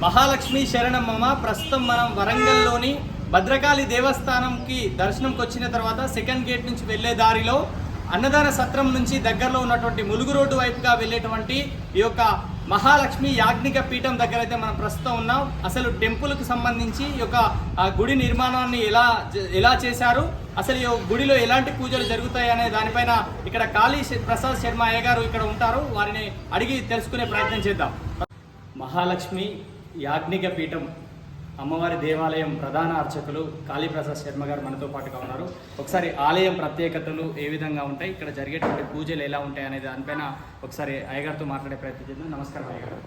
మహాలక్ష్మి శరణమ్మ. ప్రస్తుతం మనం వరంగల్లోని భద్రకాళి దేవస్థానంకి దర్శనంకి వచ్చిన తర్వాత సెకండ్ గేట్ నుంచి వెళ్లే దారిలో అన్నదాన సత్రం నుంచి దగ్గరలో ఉన్నటువంటి ములుగు రోడ్డు వైపుగా వెళ్ళేటువంటి ఈ యొక్క మహాలక్ష్మి యాజ్ఞిక పీఠం దగ్గర అయితే మనం ప్రస్తుతం ఉన్నాం. అసలు టెంపుల్కి సంబంధించి ఈ యొక్క గుడి నిర్మాణాన్ని ఎలా చేశారు, అసలు ఈ గుడిలో ఎలాంటి పూజలు జరుగుతాయి అనే దానిపైన ఇక్కడ కాళీ ప్రసాద్ శర్మ అయ్య గారు ఇక్కడ ఉంటారు. వారిని అడిగి తెలుసుకునే ప్రయత్నం చేద్దాం. మహాలక్ష్మి యాజ్ఞిక పీఠం అమ్మవారి దేవాలయం ప్రధాన అర్చకులు కాళీప్రసాద్ శర్మ గారు మనతో పాటుగా ఉన్నారు. ఒకసారి ఆలయం ప్రత్యేకతలు ఏ విధంగా ఉంటాయి, ఇక్కడ జరిగేటువంటి పూజలు ఎలా ఉంటాయి అనే దానిపైన ఒకసారి అయ్యగారితో మాట్లాడే ప్రయత్నం చేద్దాం. నమస్కారం అయ్యగారు.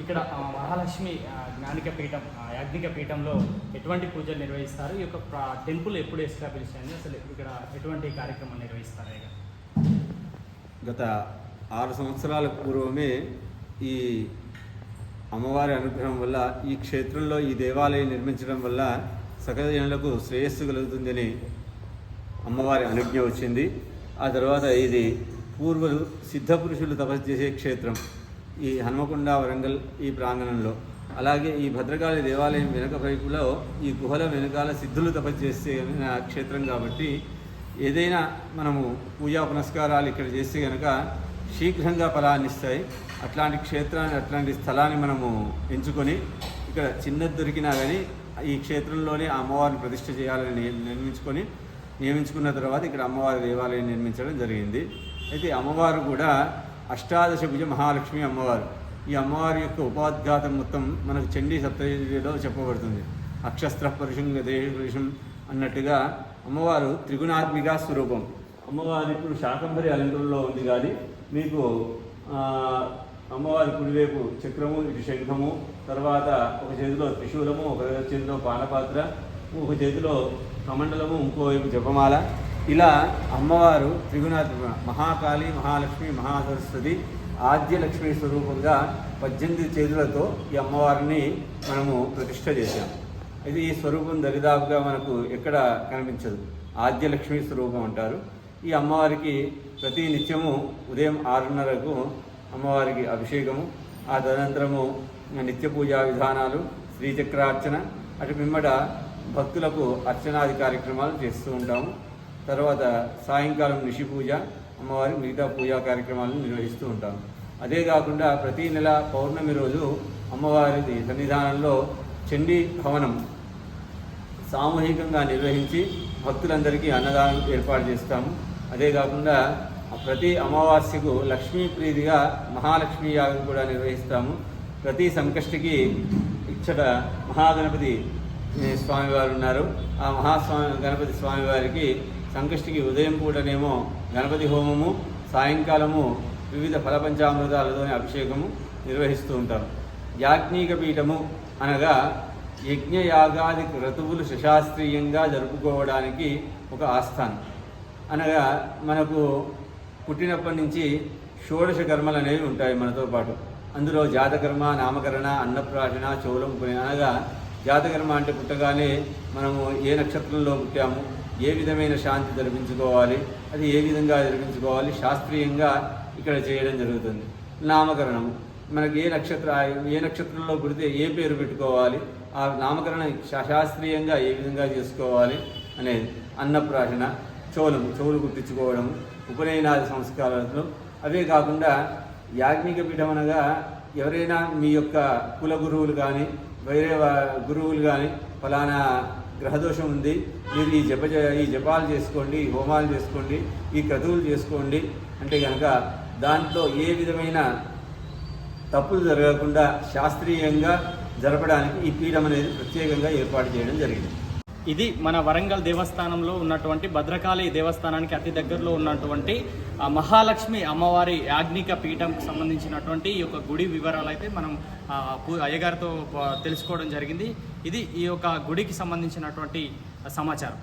ఇక్కడ మహాలక్ష్మి జ్ఞానిక పీఠం యాజ్ఞిక పీఠంలో ఎటువంటి పూజలు నిర్వహిస్తారు, ఈ యొక్క టెంపుల్ ఎప్పుడు ఎస్టాబ్లిష్ అయింది, అసలు ఇక్కడ ఎటువంటి కార్యక్రమం నిర్వహిస్తారు అయ్యగారు? గత 6 సంవత్సరాల పూర్వమే ఈ అమ్మవారి అనుగ్రహం వల్ల ఈ క్షేత్రంలో ఈ దేవాలయం నిర్మించడం వల్ల సకల జనులకు శ్రేయస్సు కలుగుతుందని అమ్మవారి అనుజ్ఞ వచ్చింది. ఆ తర్వాత ఇది పూర్వులు సిద్ధపురుషులు తపస్సు చేసే క్షేత్రం ఈ హన్మకొండ వరంగల్ ఈ ప్రాంగణంలో. అలాగే ఈ భద్రకాళి దేవాలయం వెనుక వైపులో ఈ గుహల వెనకాల సిద్ధులు తపస్సు చేసే క్షేత్రం కాబట్టి ఏదైనా మనము పూజా పునస్కారాలు ఇక్కడ చేస్తే కనుక శీఘ్రంగా ఫలాన్ని ఇస్తాయి. అట్లాంటి క్షేత్రాన్ని అట్లాంటి స్థలాన్ని మనము ఎంచుకొని ఇక్కడ చిన్నది దొరికినా కానీ ఈ క్షేత్రంలోనే అమ్మవారిని ప్రతిష్ఠ చేయాలని నియమించుకున్న తర్వాత ఇక్కడ అమ్మవారి దేవాలయం నిర్మించడం జరిగింది. అయితే అమ్మవారు కూడా అష్టాదశ భుజ మహాలక్ష్మి అమ్మవారు. ఈ అమ్మవారి యొక్క ఉపాద్ఘాతం మొత్తం మనకు చండీ సప్తశతిలో చెప్పబడుతుంది. అక్షస్త్ర పురుషం దేహ పురుషం అన్నట్టుగా అమ్మవారు త్రిగుణాత్మిక స్వరూపం. అమ్మవారి ఇప్పుడు శాకంబరి అలంకరణలో ఉంది, కానీ మీకు అమ్మవారి కుడివైపు చక్రము, ఇటు శంఖము, తర్వాత ఒక చేతిలో త్రిశూలము, ఒక చేతిలో పానపాత్ర, ఒక చేతిలో కమండలము, ఇంకోవైపు జపమాల. ఇలా అమ్మవారు త్రిగుణాత్మిక మహాకాళి, మహాలక్ష్మి, మహాసరస్వతి, ఆద్యలక్ష్మి స్వరూపంగా 18 చేతులతో ఈ అమ్మవారిని మనము ప్రతిష్ఠ చేశాం. అయితే ఈ స్వరూపం దరిదాపుగా మనకు ఎక్కడ కనిపించదు. ఆద్యలక్ష్మి స్వరూపం అంటారు. ఈ అమ్మవారికి ప్రతి నిత్యము ఉదయం 6:30కు అమ్మవారికి అభిషేకము, ఆ తదనంతరము నిత్య పూజా విధానాలు, శ్రీచక్రార్చన, అటు పిమ్మట భక్తులకు అర్చనాది కార్యక్రమాలు చేస్తూ ఉంటాము. తర్వాత సాయంకాలం నిషి పూజ, అమ్మవారి మిగతా పూజా కార్యక్రమాలను నిర్వహిస్తూ ఉంటాము. అదే కాకుండా ప్రతి నెల పౌర్ణమి రోజు అమ్మవారి సన్నిధానంలో చండీ భవనం సామూహికంగా నిర్వహించి భక్తులందరికీ అన్నదానం ఏర్పాటు చేస్తాము. అదే కాకుండా ప్రతి అమావాస్యకు లక్ష్మీ ప్రీతిగా మహాలక్ష్మీ యాగం కూడా నిర్వహిస్తాము. ప్రతి సంకష్టికి ఇక్కడ మహాగణపతి స్వామివారు ఉన్నారు. ఆ గణపతి స్వామివారికి సంకష్టికి ఉదయం పూటనేమో గణపతి హోమము, సాయంకాలము వివిధ ఫలపంచామృతాలతోని అభిషేకము నిర్వహిస్తూ ఉంటాము. యాజ్ఞిక పీఠము అనగా యజ్ఞయాగాది క్రతువులు సుశాస్త్రీయంగా జరుపుకోవడానికి ఒక ఆస్థానం. అనగా మనకు పుట్టినప్పటి నుంచి షోడశ కర్మలు అనేవి ఉంటాయి మనతో పాటు. అందులో జాతకర్మ, నామకరణ, అన్నప్రాశన, చౌలం అనగా జాతకర్మ అంటే పుట్టగానే మనము ఏ నక్షత్రంలో పుట్టాము, ఏ విధమైన శాంతి జరిపించుకోవాలి, అది ఏ విధంగా జరిపించుకోవాలి శాస్త్రీయంగా ఇక్కడ చేయడం జరుగుతుంది. నామకరణము మనకి ఏ నక్షత్రంలో పుడితే ఏ పేరు పెట్టుకోవాలి, ఆ నామకరణ శాస్త్రీయంగా ఏ విధంగా చేసుకోవాలి అనేది. అన్నప్రాశన, చెవులు కుట్టించుకోవడం, ఉపనయనాది సంస్కారాలు. అవే కాకుండా యాజ్ఞిక పీఠం అనగా ఎవరైనా మీ యొక్క కుల గురువులు కానీ వేరే గురువులు కానీ ఫలానా గ్రహదోషం ఉంది, మీరు ఈ జపాలు చేసుకోండి, ఈ హోమాలు చేసుకోండి, ఈ క్రతువులు చేసుకోండి అంటే కనుక దాంట్లో ఏ విధమైన తప్పులు జరగకుండా శాస్త్రీయంగా జరపడానికి ఈ పీఠం అనేది ప్రత్యేకంగా ఏర్పాటు చేయడం జరిగింది. ఇది మన వరంగల్ దేవస్థానంలో ఉన్నటువంటి భద్రకాళి దేవస్థానానికి అతి దగ్గరలో ఉన్నటువంటి మహాలక్ష్మి అమ్మవారి యాజ్ఞిక పీఠంకి సంబంధించినటువంటి ఈ యొక్క గుడి వివరాలు అయితే మనం అయ్యగారితో తెలుసుకోవడం జరిగింది. ఇది ఈ యొక్క గుడికి సంబంధించినటువంటి సమాచారం.